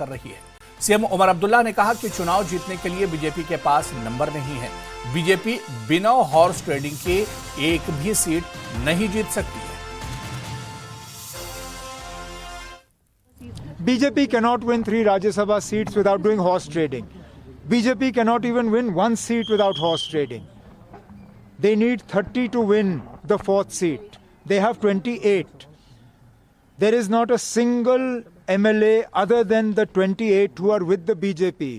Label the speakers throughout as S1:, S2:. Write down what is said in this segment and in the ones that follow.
S1: कर रही है। सीएम उमर अब्दुल्ला ने कहा कि चुनाव जीतने के लिए बीजेपी के पास नंबर नहीं है। बीजेपी बिना हॉर्स ट्रेडिंग के एक भी सीट नहीं जीत सकती है।
S2: BJP cannot win 3 Rajya Sabha seats without doing horse trading. BJP cannot even win 1 seat without horse trading. They need 30 to win the 4th seat. They have 28. There is not a single MLA other than the 28 who are with the BJP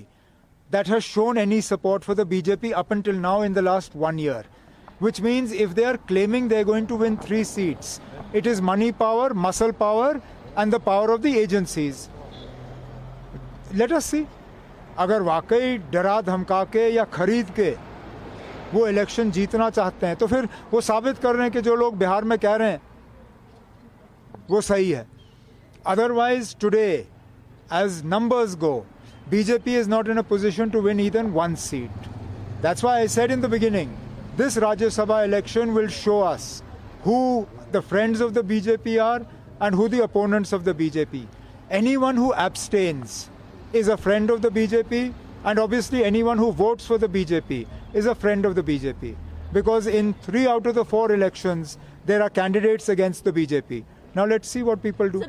S2: that has shown any support for the BJP up until now in the last 1 year. Which means if they are claiming they are going to win 3 seats, it is money power, muscle power, and the power of the agencies. Let us see. अगर वाकई डरा धमका के या खरीद के वो election जीतना चाहते हैं तो फिर वो साबित कर रहे हैं कि जो लोग बिहार में कह रहे हैं वो सही है. Otherwise today, as numbers go, BJP is not in a position to win even 1 seat. That's why I said in the beginning, this Rajya Sabha election will show us who the friends of the BJP are and who the opponents of the BJP. Anyone who abstains is a friend of the BJP, and obviously anyone who votes for the BJP is a friend of the BJP. Because in 3 out of the 4 elections, there are candidates against the BJP. Now let's see what people do.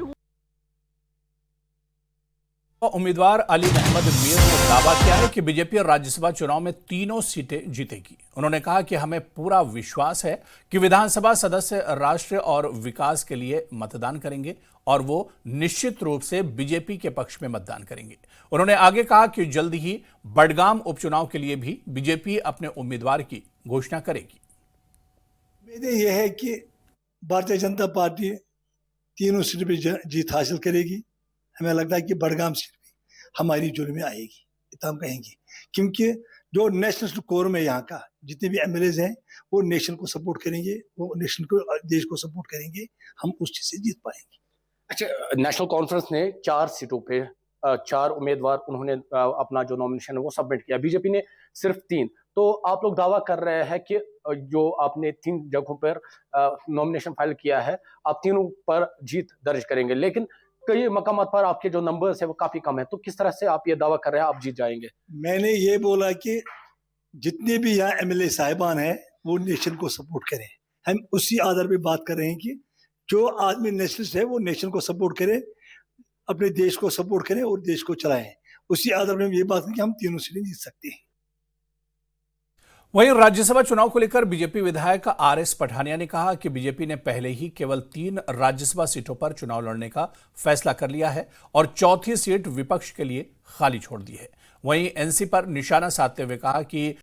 S1: उम्मीदवार अली अहमद मीर ने दावा किया है कि BJP Rajya Sabha चुनाव में तीनों सीटें जीतेगी। उन्होंने कहा कि हमें पूरा विश्वास है कि विधानसभा सदस्य राष्ट्र और विकास के लिए मतदान करेंगे और वो निश्चित रूप से बीजेपी के पक्ष में मतदान करेंगे। उन्होंने आगे कहा कि जल्द ही बडगाम उपचुनाव के लिए भी बीजेपी अपने उम्मीदवार की घोषणा करेगी।
S3: उम्मीद यह है कि भारतीय जनता पार्टी तीनों सीट पर जीत हासिल करेगी। हमें लगता है कि बडगाम सीट भी हमारी जुर्म में आएगी, इतना हम कहेंगे, क्योंकि जो नेशनल कोर में यहाँ का जितने भी एमएलएज हैं वो नेशन को सपोर्ट करेंगे, वो नेशन को, देश को सपोर्ट करेंगे, हम उस चीज से जीत पाएंगे।
S4: अच्छा, नेशनल कॉन्फ्रेंस ने 4 सीटों पे 4 उम्मीदवार उन्होंने अपना जो नॉमिनेशन है वो सबमिट किया, बीजेपी ने सिर्फ 3। तो आप लोग दावा कर रहे हैं कि जो आपने 3 जगहों पर नॉमिनेशन फाइल किया है आप तीनों पर जीत दर्ज करेंगे, लेकिन कई मकामात पर आपके जो नंबर्स है वो काफी कम है, तो किस तरह से आप ये दावा कर रहे हैं आप जीत जाएंगे?
S3: मैंने ये बोला कि जितने भी यहाँ एमएलए साहिबान हैं वो नेशन को सपोर्ट करें। हम उसी आधार पे बात कर रहे हैं कि जो आदमी नेशनलिस्ट है वो नेशन को सपोर्ट करे, अपने देश को सपोर्ट करें और देश को चलाएं। उसी आधार पर हम ये बात करें कि हम तीनों सीटें जीत सकते हैं।
S1: वहीं राज्यसभा चुनाव को लेकर बीजेपी विधायक आरएस पठानिया ने कहा कि बीजेपी ने पहले ही केवल 3 राज्यसभा सीटों पर चुनाव लड़ने का फैसला कर लिया है और चौथी सीट विपक्ष के लिए खाली छोड़ दी है। वहीं एनसी पर निशाना साधते हुए कहा कि